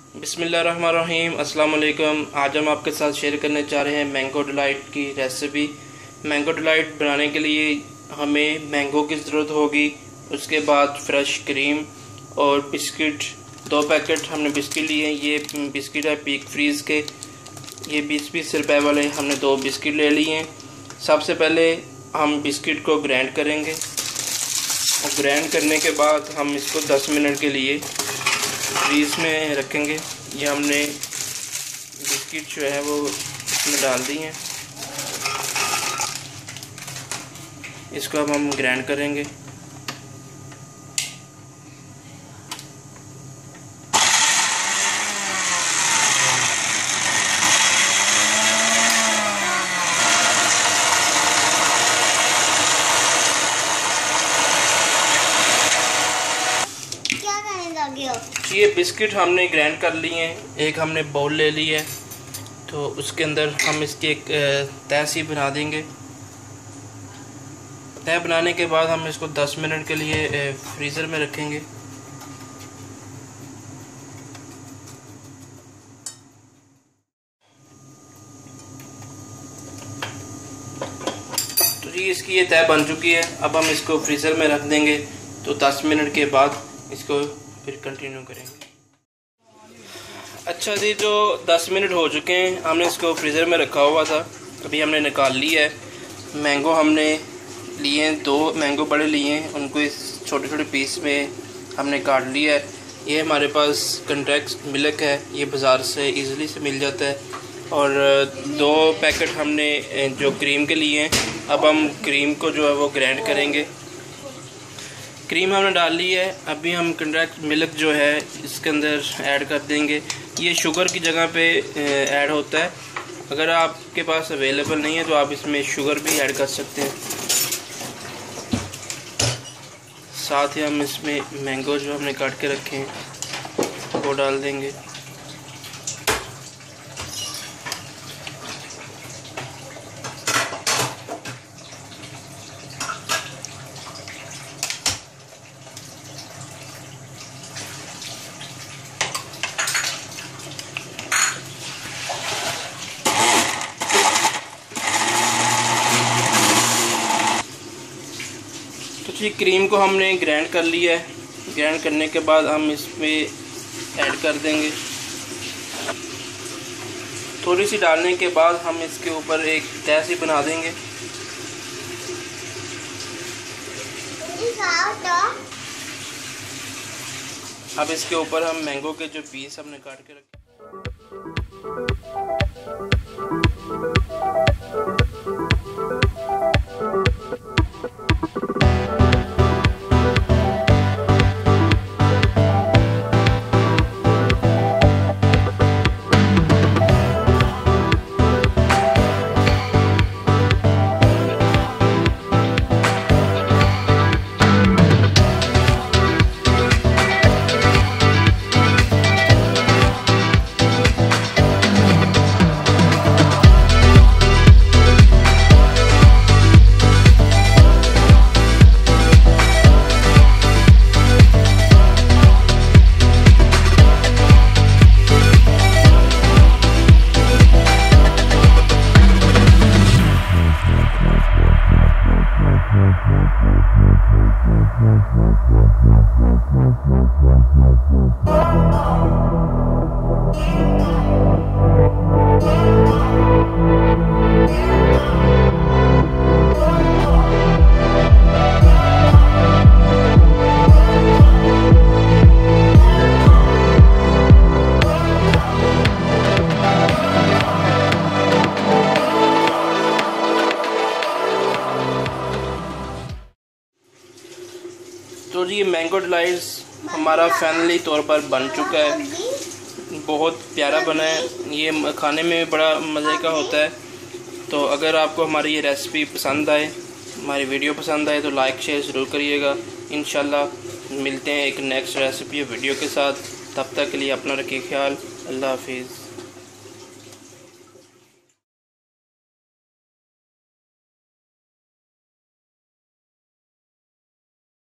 बिस्मिल्लाहिर्रहमानिर्रहीम। अस्सलाम वालेकुम। आज हम आपके साथ शेयर करने जा रहे हैं मैंगो डिलाइट की रेसिपी। मैंगो डिलाइट बनाने के लिए हमें मैंगो की ज़रूरत होगी, उसके बाद फ्रेश क्रीम और बिस्किट। 2 पैकेट हमने बिस्किट लिए। ये बिस्किट है पीक फ्रीज़ के, ये 20-20 रुपए वाले हमने 2 बिस्किट ले लिए हैं। सबसे पहले हम बिस्किट को ग्राइंड करेंगे और ग्राइंड करने के बाद हम इसको 10 मिनट के लिए फ्रीज में रखेंगे। ये हमने बिस्किट जो है वो इसमें डाल दी हैं। इसको अब हम ग्राइंड करेंगे। ये बिस्किट हमने ग्राइंड कर लिए हैं। एक हमने बाउल ले ली है, तो उसके अंदर हम इसकी एक तह सी बना देंगे। तह बनाने के बाद हम इसको 10 मिनट के लिए फ्रीज़र में रखेंगे। तो जी इसकी ये तह बन चुकी है। अब हम इसको फ्रीज़र में रख देंगे, तो 10 मिनट के बाद इसको फिर कंटिन्यू करेंगे। अच्छा जी, जो 10 मिनट हो चुके हैं, हमने इसको फ्रीज़र में रखा हुआ था, अभी हमने निकाल लिया है। मैंगो हमने लिए हैं, 2 मैंगो बड़े लिए हैं, उनको इस छोटे छोटे पीस में हमने काट लिया है। ये हमारे पास कंट्रैक्ट मिल्क है, ये बाज़ार से इजीली से मिल जाता है। और 2 पैकेट हमने जो क्रीम के लिए हैं। अब हम क्रीम को जो है वो ग्राइंड करेंगे। क्रीम हमने डाल ली है। अभी हम कंट्रैक्ट मिल्क जो है इसके अंदर ऐड कर देंगे। ये शुगर की जगह पे ऐड होता है। अगर आपके पास अवेलेबल नहीं है तो आप इसमें शुगर भी ऐड कर सकते हैं। साथ ही हम इसमें मैंगो जो हमने काट के रखे हैं वो डाल देंगे। तो ये क्रीम को हमने ग्राइंड कर लिया है। ग्राइंड करने के बाद हम इसमें ऐड कर देंगे। थोड़ी सी डालने के बाद हम इसके ऊपर एक तह सी बना देंगे। अब इसके ऊपर हम मैंगो के जो पीस हमने काट के रखे तो जी मैंगो डिलाइट्स हमारा फाइनली तौर पर बन चुका है। बहुत प्यारा बना है, ये खाने में बड़ा मज़े का होता है। तो अगर आपको हमारी ये रेसिपी पसंद आए, हमारी वीडियो पसंद आए, तो लाइक शेयर ज़रूर करिएगा। इंशाल्लाह मिलते हैं एक नेक्स्ट रेसिपी वीडियो के साथ। तब तक के लिए अपना रखिए ख्याल। अल्लाह हाफिज़।